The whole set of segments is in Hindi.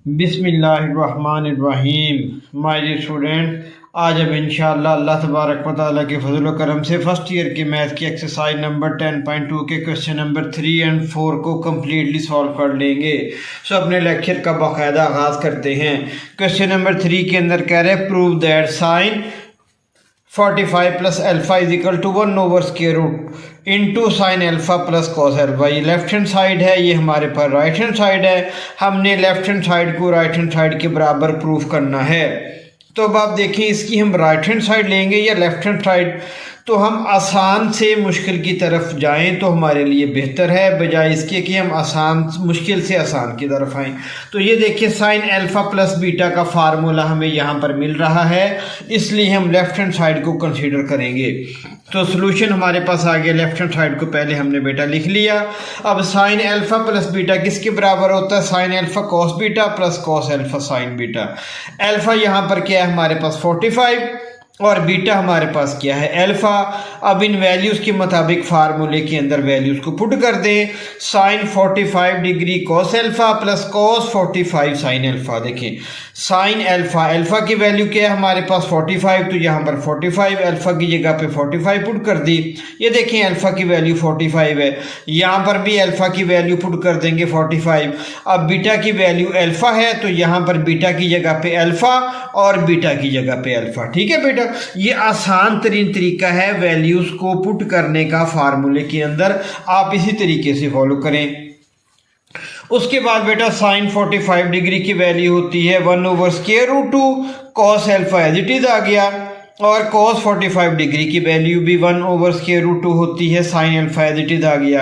बिस्मिल्लाहिर्रहमानिर्रहीम। माय डियर स्टूडेंट, आज अब इंशाअल्लाह अल्लाह तबारक व तआला के फजल व करम से फर्स्ट ईयर के मैथ की एक्सरसाइज नंबर 10.2 के क्वेश्चन नंबर 3 एंड 4 को कम्प्लीटली सॉल्व कर लेंगे। सो अपने लेक्चर का बाकायदा आगाज़ करते हैं। क्वेश्चन नंबर 3 के अंदर कह रहे हैं prove that sine 45 plus alpha is equal to 1 over square root into sine alpha plus cos alpha. ये लेफ्ट हैंड साइड है, ये हमारे पास राइट हैंड साइड है। हमने लेफ्ट हैंड साइड को राइट हैंड साइड के बराबर प्रूफ करना है। तो अब आप देखें, इसकी हम राइट हैंड साइड लेंगे या लेफ्ट हैंड साइड, तो हम आसान से मुश्किल की तरफ जाएं तो हमारे लिए बेहतर है, बजाय इसके कि हम मुश्किल से आसान की तरफ आएं। तो ये देखिए, साइन अल्फा प्लस बीटा का फार्मूला हमें यहाँ पर मिल रहा है, इसलिए हम लेफ्ट हैंड साइड को कंसीडर करेंगे। तो सोल्यूशन हमारे पास आ गया। लेफ्ट हैंड साइड को पहले हमने बेटा लिख लिया। अब साइन अल्फा प्लस बीटा किसके बराबर होता है? Sine alpha cos beta plus cos alpha sign beta. Alpha यहाँ पर क्या है हमारे पास 45 और बीटा हमारे पास क्या है अल्फा। अब इन वैल्यूज़ के मुताबिक फार्मूले के अंदर वैल्यूज़ को पुट कर दें। Sine 45 degree cos alpha plus cos 45 sine alpha. देखें, साइन अल्फा, अल्फा की वैल्यू क्या है हमारे पास 45, तो यहाँ पर 45 अल्फा की जगह पे 45 पुट कर दी। ये देखें, अल्फा की वैल्यू 45 है, यहाँ पर भी अल्फा की वैल्यू पुट कर देंगे 45। अब बीटा की वैल्यू अल्फा है, तो यहाँ पर बीटा की जगह पे अल्फा और बीटा की जगह पे अल्फा। ठीक है बेटा, ये आसान तरीन तरीका है वैल्यूज को पुट करने का फार्मूले के अंदर। आप इसी तरीके से फॉलो करें। उसके बाद बेटा साइन 45 डिग्री की वैल्यू होती है 1 over square root 2 cos alpha as it is आ गया, और cos 45 डिग्री की वैल्यू भी 1 ओवर स्क्वायर रूट 2 होती है sine alpha as it is आ गया।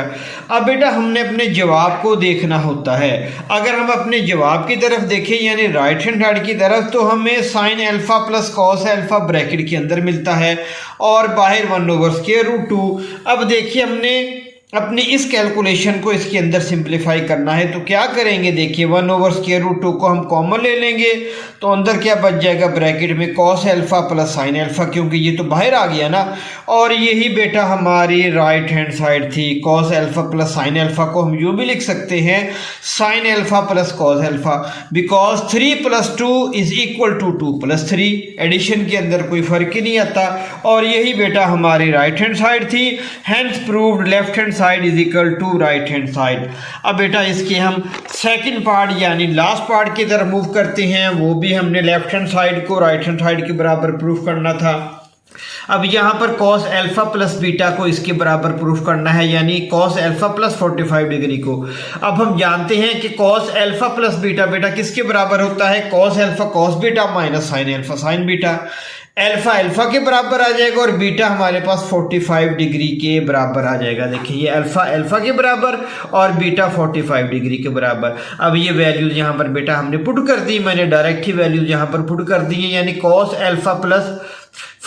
अब बेटा हमने अपने जवाब को देखना होता है। अगर हम अपने जवाब की तरफ देखें यानी राइट हैंड साइड की तरफ, तो हमें sign alpha plus cos alpha bracket के अंदर मिलता है और बाहर 1 ओवर स्क्वायर रूट 2। अब देखिए, हमने अपनी इस कैलकुलेशन को इसके अंदर सिंप्लीफाई करना है, तो क्या करेंगे? देखिए, 1 ओवर स्क्वायर रूट 2 को हम कॉमन ले लेंगे, तो अंदर क्या बच जाएगा ब्रैकेट में cos alpha plus sine alpha, क्योंकि ये तो बाहर आ गया ना। और यही बेटा हमारी राइट हैंड साइड थी। cos alpha plus sine alpha को हम यूँ भी लिख सकते हैं sine alpha plus cos alpha, because 3 plus 2 is equal to 2 plus 3। Addition के अंदर कोई फर्क ही नहीं आता। और यही बेटा हमारी राइट हैंड साइड थी। Hence proved left hand side is equal to right hand side. अब बेटा इसके हम सेकंड पार्ट यानी लास्ट पार्ट की तरफ मूव करते हैं। वो भी हमने लेफ्ट हैंड साइड को राइट हैंड साइड के बराबर प्रूफ करना था। अब यहाँ पर cos अल्फा प्लस बीटा को इसके बराबर प्रूफ करना है, यानी cos अल्फा प्लस 45 डिग्री को। अब हम जानते हैं कि cos अल्फा प्लस बीटा बेटा किसके बराबर होता है? cos alpha cos beta minus sine alpha sign beta. Alpha alpha के बराबर आ जाएगा और बीटा हमारे पास 45 डिग्री के बराबर आ जाएगा। देखिए, ये अल्फा अल्फा के बराबर और बीटा 45 डिग्री के बराबर। अब ये वैल्यूज यहाँ पर बेटा हमने पुट कर दी। मैंने डायरेक्ट ही वैल्यूज यहाँ पर पुट कर दी है, यानी cos अल्फा प्लस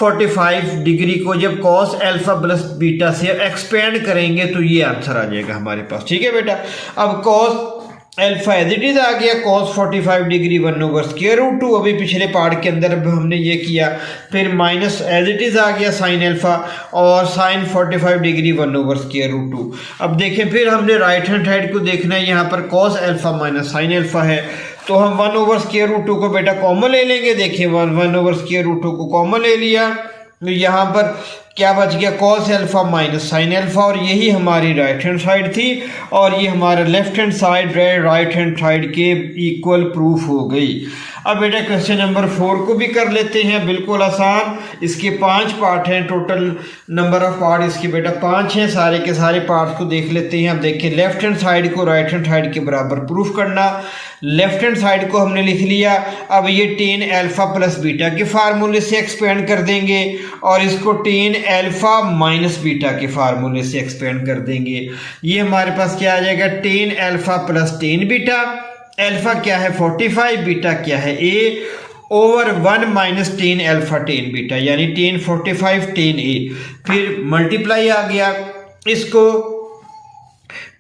45 डिग्री को जब cos अल्फा प्लस बीटा से एक्सपेंड करेंगे तो ये आंसर आ जाएगा हमारे पास। ठीक है बेटा, अब cos alpha as it is आ गया cos 45 degree 1 over square root 2। अभी पिछले पार्ट के अंदर हमने ये किया। फिर माइनस एज इट इज आ गया साइन अल्फा और sine 45 degree 1 over square root 2। अब देखें, फिर हमने राइट हैंड साइड को देखना है। यहाँ पर cos alpha minus sine alpha है, तो हम 1 ओवर स्क्वायर रूट 2 को बेटा कॉमन ले लेंगे। देखिए, 1 ओवर स्क्वायर रूट 2 को कॉमन ले लिया, तो यहाँ पर क्या बच गया? cos alpha minus sign alpha, और यही हमारी राइट हैंड साइड थी और ये हमारा left hand side right hand side के इक्वल प्रूफ हो गई। अब बेटा क्वेश्चन नंबर 4 को भी कर लेते हैं, बिल्कुल आसान। इसके 5 पार्ट हैं, टोटल नंबर ऑफ पार्ट इसके बेटा 5 हैं। सारे के सारे पार्ट्स को देख लेते हैं। अब देखिए, लेफ्ट हैंड साइड को राइट हैंड साइड के बराबर प्रूफ करना। लेफ्ट हैंड साइड को हमने लिख लिया। अब ये tan अल्फा प्लस बीटा के फार्मूले से एक्सपेंड कर देंगे और इसको tan अल्फा माइनस बीटा के फार्मूले से एक्सपेंड कर देंगे। ये हमारे पास क्या आ जाएगा? tan alpha plus tan beta. Alpha क्या है 45, बीटा क्या है a, over 1 minus tan alpha tan beta, यानी tan 45 tan a। फिर मल्टीप्लाई आ गया, इसको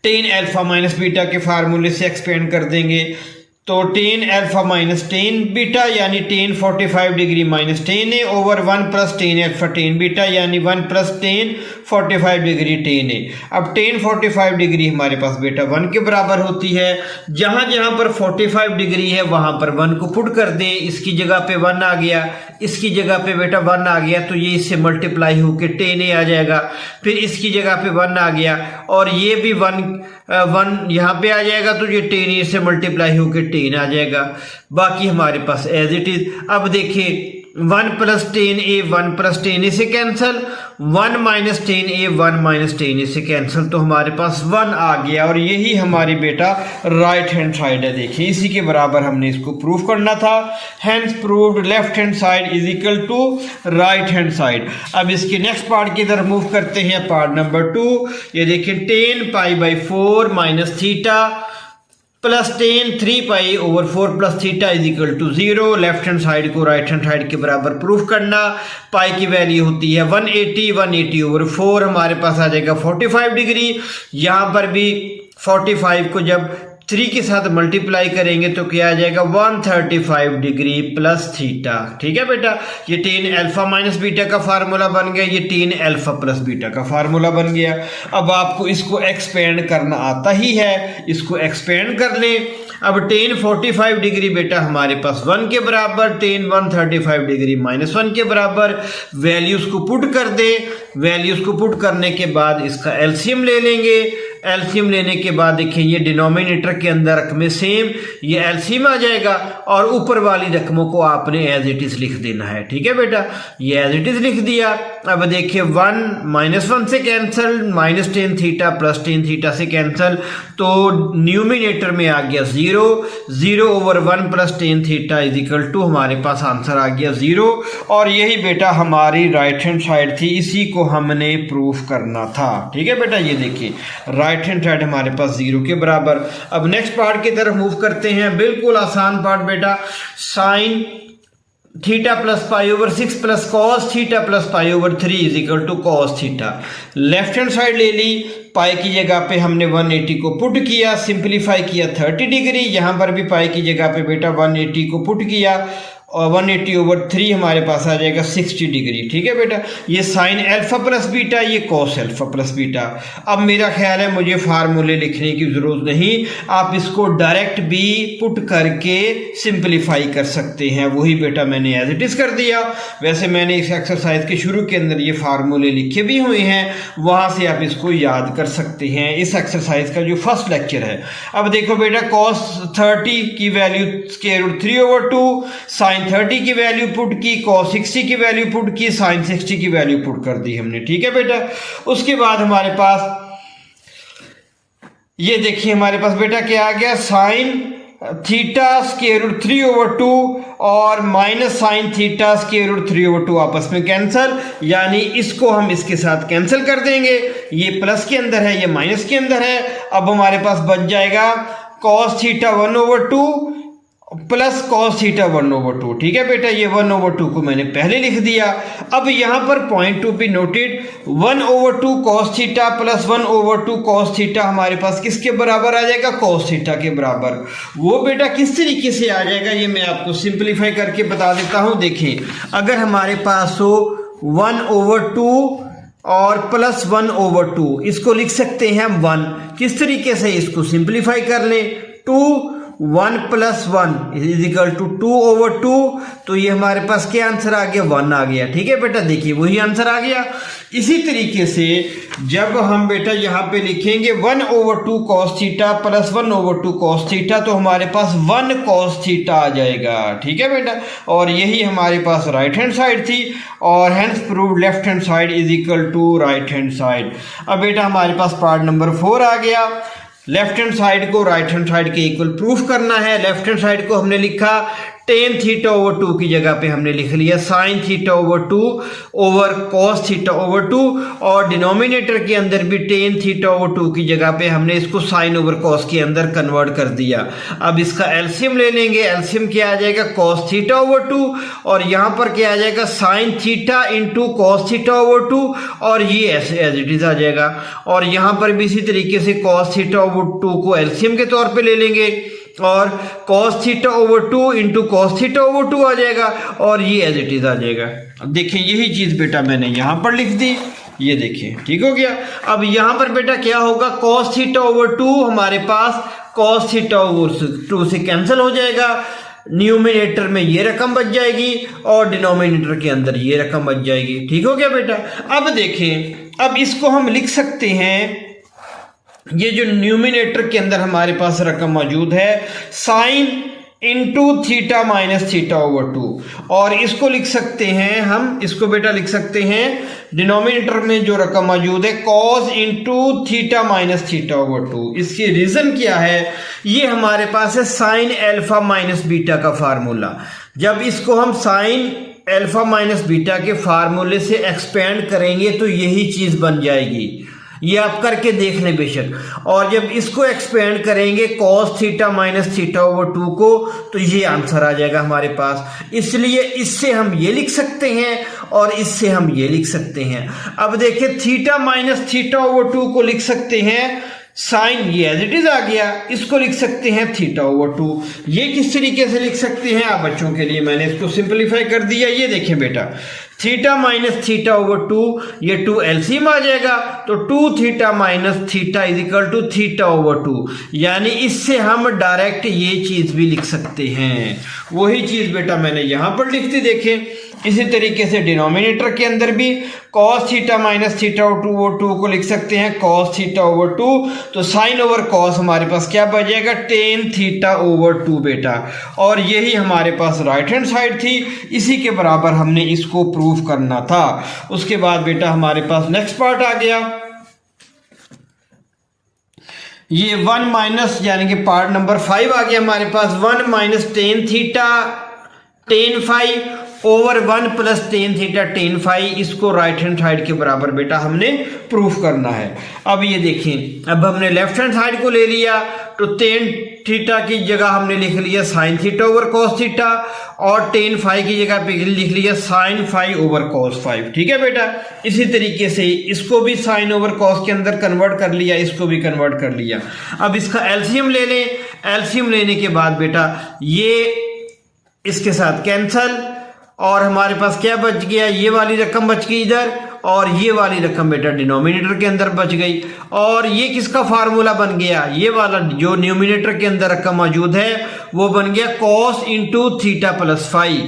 tan अल्फा माइनस बीटा के फार्मूले से एक्सपेंड कर देंगे। तो tan alpha minus tan beta यानी tan 45 degree minus tan a over 1 plus tan alpha tan beta, यानी 1 प्लस tan 45 डिग्री टेन ए। अब टेन 45 डिग्री हमारे पास बेटा 1 के बराबर होती है। जहाँ जहाँ पर 45 डिग्री है वहाँ पर 1 को पुट कर दें। इसकी जगह पे 1 आ गया, इसकी जगह पे बेटा 1 आ गया, तो ये इससे मल्टीप्लाई होकर टेन ए आ जाएगा। फिर इसकी जगह पे 1 आ गया और ये भी 1 यहाँ पे आ जाएगा, तो ये टेन ए से मल्टीप्लाई होकर 10 आ जाएगा। बाकी हमारे पास एज इट इज। अब देखिए 1 + 10a 1 + 10a से कैंसिल, 1 - 10a 1 - 10a से कैंसिल, तो हमारे पास 1 आ गया। और यही हमारी बेटा राइट हैंड साइड है। देखिए इसी के बराबर हमने इसको प्रूफ करना था। Hence proved left hand side is equal to right hand side. अब इसके नेक्स्ट पार्ट की तरफ मूव करते हैं, पार्ट नंबर 2। ये देखिए 10π/4 - theta plus 10 3π/4 + theta is equal to 0। Left hand side को राइट हैंड साइड के बराबर प्रूफ करना। पाई की वैल्यू होती है 180/4 हमारे पास आ जाएगा 45 डिग्री। यहाँ पर भी 45 को जब 3 के साथ मल्टीप्लाई करेंगे तो क्या आ जाएगा 135 डिग्री प्लस थीटा। ठीक है बेटा, ये 10 अल्फा माइनस बीटा का फार्मूला बन गया, ये 10 अल्फा प्लस बीटा का फार्मूला बन गया। अब आपको इसको एक्सपेंड करना आता ही है, इसको एक्सपेंड कर लें। अब 10 45 डिग्री बेटा हमारे पास 1 के बराबर, 10 135 डिग्री -1 के बराबर। वैल्यूज को पुट कर दे। वैल्यूज को पुट करने के बाद इसका एलसीएम ले लेंगे। एलसीएम लेने के बाद देखिए ये डिनोमिनेटर के अंदर रकमें सेम, ये एलसीएम आ जाएगा और ऊपर वाली रकमों को आपने एज इट इज लिख देना है। ठीक है बेटा, ये एज इट इज लिख दिया। अब देखिए 1 -1 से कैंसिल, -10 थीटा प्लस 10 थीटा से कैंसिल, तो न्यूमिनेटर में आ गया 0। 0/1 + 10 थीटा इज इक्वल टू हमारे पास आंसर आ गया 0। और यही बेटा हमारी राइट हैंड साइड थी, इसी को हमने प्रूफ करना था। ठीक है बेटा, ये देखिए राइट हैंड साइड हमारे पास 0 के बराबर। अब नेक्स्ट पार्ट की तरफ मूव करते हैं। बिल्कुल आसान पार्ट बेटा, sine theta + π/6 + cos theta + π/3 is equal to cos theta. Left hand side ले ली, पाई की जगह पे हमने 180 को पुट किया, सिंप्लीफाई किया 30 डिग्री। यहाँ पर भी पाई की जगह पे बेटा 180 को पुट किया और 180/3 हमारे पास आ जाएगा 60 डिग्री। ठीक है बेटा, ये साइन अल्फा प्लस बीटा, ये कॉस अल्फा प्लस बीटा। अब मेरा ख्याल है मुझे फार्मूले लिखने की जरूरत नहीं, आप इसको डायरेक्ट भी पुट करके सिंप्लीफाई कर सकते हैं। वही बेटा मैंने एज इट इज कर दिया। वैसे मैंने इस एक्सरसाइज के शुरू के अंदर ये फार्मूले लिखे भी हुए हैं, वहां से आप इसको याद कर सकते हैं, इस एक्सरसाइज का जो फर्स्ट लेक्चर है। अब देखो बेटा, cos 30 की वैल्यू √3/2, साइन 30 की वैल्यू पुट की, cos 60 की वैल्यू पुट की, sin 60 की वैल्यू पुट कर दी हमने। ठीक है बेटा, उसके बाद हमारे पास ये देखिए हमारे पास बेटा क्या आ गया, sin थीटा √3/2 और -sin थीटा √3/2 आपस में कैंसिल, यानी इसको हम इसके साथ कैंसिल कर देंगे। ये प्लस के अंदर है, ये माइनस के अंदर है। अब हमारे पास बच जाएगा cos theta 1/2 plus cos theta 1/2। ठीक है बेटा, ये 1/2 को मैंने पहले लिख दिया। अब यहाँ पर point to be noted, 1/2 cos theta plus 1/2 cos theta हमारे पास किसके बराबर आ जाएगा, cos थीटा के बराबर। वो बेटा किस तरीके से आ जाएगा ये मैं आपको सिंप्लीफाई करके बता देता हूँ। देखिए, अगर हमारे पास हो 1/2 और प्लस 1/2, इसको लिख सकते हैं 1। किस तरीके से इसको सिंप्लीफाई कर लें, 1 + 1 इज इक्वल टू 2/2, तो ये हमारे पास क्या आंसर आ गया, 1 आ गया। ठीक है बेटा, देखिए वही आंसर आ गया। इसी तरीके से जब हम बेटा यहाँ पे लिखेंगे 1/2 cos theta plus 1/2 cos theta, तो हमारे पास 1 cos थीटा आ जाएगा। ठीक है बेटा, और यही हमारे पास राइट हैंड साइड थी, और hence proved left hand side is equal to right hand side. अब बेटा हमारे पास पार्ट नंबर 4 आ गया। लेफ्ट हैंड साइड को राइट हैंड साइड के इक्वल प्रूफ करना है। लेफ्ट हैंड साइड को हमने लिखा tan θ/2 की जगह पे हमने लिख लिया sin θ/2 ओवर cos θ/2, और डिनोमिनेटर के अंदर भी tan θ/2 की जगह पे हमने इसको sin ओवर cos के अंदर कन्वर्ट कर दिया। अब इसका एलसीएम ले लेंगे। एलसीएम क्या आ जाएगा, cos θ/2, और यहाँ पर क्या आ जाएगा, sin थीटा इंटू cos θ/2, और ये ऐसे एज इट इज आ जाएगा। और यहाँ पर भी इसी तरीके से cos θ/2 को एलसीएम के तौर पे ले लेंगे, और cos θ/2 इंटू cos θ/2 आ जाएगा, और ये एज इट इज आ जाएगा। अब देखिए यही चीज बेटा मैंने यहां पर लिख दी। ये देखिए ठीक हो गया। अब यहाँ पर बेटा क्या होगा, cos थीटा ओवर 2 हमारे पास cos थीटा ओवर 2 से कैंसिल हो जाएगा, न्यूमिनेटर में ये रकम बच जाएगी और डिनोमिनेटर के अंदर ये रकम बच जाएगी। ठीक हो गया बेटा। अब देखें, अब इसको हम लिख सकते हैं, ये जो न्यूमिनेटर के अंदर हमारे पास रकम मौजूद है sine into theta minus theta over 2, और इसको लिख सकते हैं हम, इसको बेटा लिख सकते हैं डिनोमिनेटर में जो रकम मौजूद है cos into theta minus theta over 2। इसकी रीजन क्या है, ये हमारे पास है साइन एल्फा माइनस बीटा का फार्मूला। जब इसको हम साइन एल्फा माइनस बीटा के फार्मूले से एक्सपेंड करेंगे तो यही चीज बन जाएगी, ये आप करके देख लें बेशक। और जब इसको एक्सपेंड करेंगे cos theta minus theta over 2 को, तो ये आंसर आ जाएगा हमारे पास। इसलिए इससे हम ये लिख सकते हैं और इससे हम ये लिख सकते हैं। अब देखिए थीटा माइनस थीटा ओवर 2 को लिख सकते हैं साइन, ये एज इट इज आ गया, इसको लिख सकते हैं थीटा ओवर 2। ये किस तरीके से लिख सकते हैं, आप बच्चों के लिए मैंने इसको सिंपलीफाई कर दिया। ये देखें बेटा, थीटा माइनस थीटा ओवर 2, ये 2 एलसीएम आ जाएगा, तो 2 theta minus theta is equal to theta over 2, यानी इससे हम डायरेक्ट ये चीज भी लिख सकते हैं। वही चीज बेटा मैंने यहां पर लिख दी, देखें। इसी तरीके से डिनोमिनेटर के अंदर भी cos theta minus theta over 2 को लिख सकते हैं cos थीटा ओवर 2, तो साइन ओवर cos हमारे पास क्या बच जाएगा, tan थीटा ओवर 2 बेटा। और यही हमारे पास राइट हैंड साइड थी, इसी के बराबर हमने इसको प्रूव करना था। उसके बाद बेटा हमारे पास नेक्स्ट पार्ट आ गया, ये 1 माइनस यानी कि पार्ट नंबर 5 आ गया हमारे पास, 1 minus ten theta ten phi over 1 plus ten theta ten phi, इसको राइट हैंड साइड के बराबर बेटा हमने प्रूफ करना है। अब ये देखें, अब हमने लेफ्ट हैंड साइड को ले लिया, तो टेन थीटा की जगह हमने लिख लिया sine theta over cos theta, और टेन फाई की जगह पे लिख लिया साइन फाई ओवर कॉस 5। ठीक है बेटा। इसी तरीके से इसको भी साइन ओवर कॉस के अंदर कन्वर्ट कर लिया, इसको भी कन्वर्ट कर लिया। अब इसका एलसीएम ले लें, एलसीएम लेने के बाद बेटा ये इसके साथ कैंसल, और हमारे पास क्या बच गया, ये वाली रकम बच गई इधर, और ये वाली रकम बेटा डिनोमिनेटर के अंदर बच गई। और ये किसका फार्मूला बन गया, ये वाला जो न्यूमिनेटर के अंदर रकम मौजूद है वो बन गया cos into theta plus phi.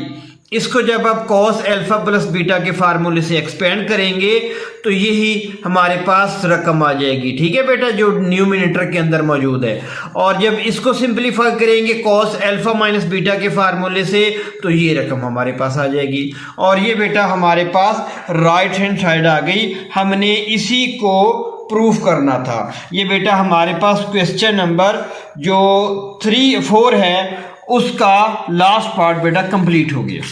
इसको जब आप cos अल्फा प्लस बीटा के फार्मूले से एक्सपेंड करेंगे तो यही हमारे पास रकम आ जाएगी। ठीक है बेटा, जो न्यूमिनेटर के अंदर मौजूद है। और जब इसको सिंपलीफाई करेंगे cos अल्फा माइनस बीटा के फार्मूले से, तो ये रकम हमारे पास आ जाएगी। और ये बेटा हमारे पास राइट हैंड साइड आ गई, हमने इसी को प्रूफ करना था। ये बेटा हमारे पास क्वेश्चन नंबर जो 3-4 है उसका लास्ट पार्ट बेटा कंप्लीट हो गया।